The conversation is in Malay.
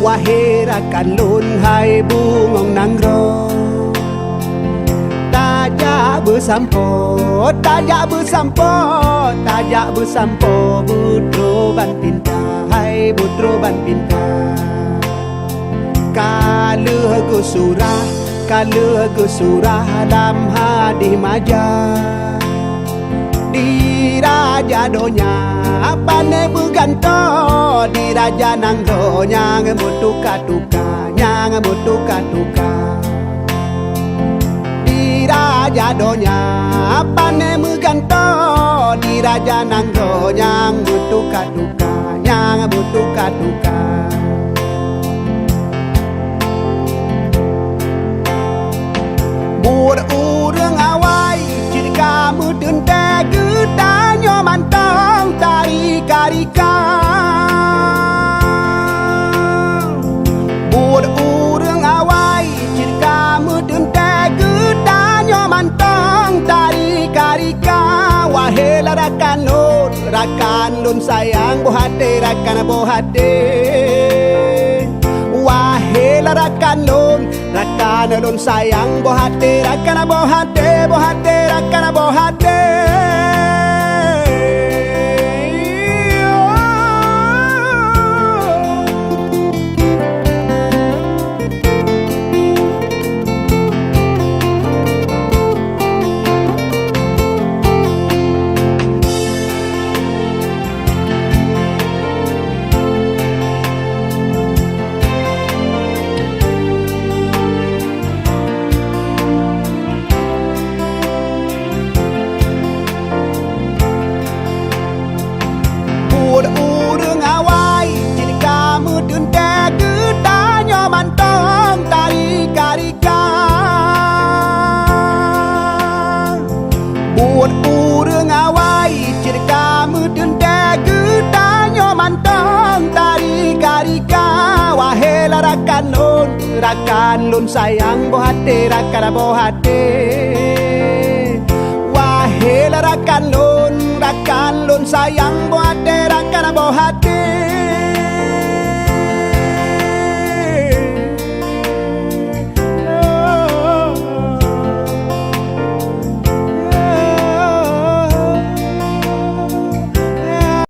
Wahai rakan lun hai bungong nanggro, tajak bersampo, tajak bersampo, tajak bersampo. Butro ban pinta, hai butro ban pinta. Kala surah, kala surah dalam hadis majah. Di raja donya pandai berganto, di raja nangro nyang bertuka-tuka, nyang bertuka-tuka. Di raja donya pandai berganto, di raja nangro nyang bertuka-tuka, nyang bertuka-tuka. Buat urang awai jika mudun tegu tanyo mantang tarika-rika. Buat urang awai jika mudun tegu tanyo mantang tarika-rika. Wahai rakan lun sayang bohate rakan bohate. Wahai rakan lun sayang bohate rakan bohate, bohate rakan bohate. Buat urang awai cerita mudun tegu tanyo mantang tarika-rika. Wahai rakan lun sayang bohate rakan bohate. Wahai rakan lun sayang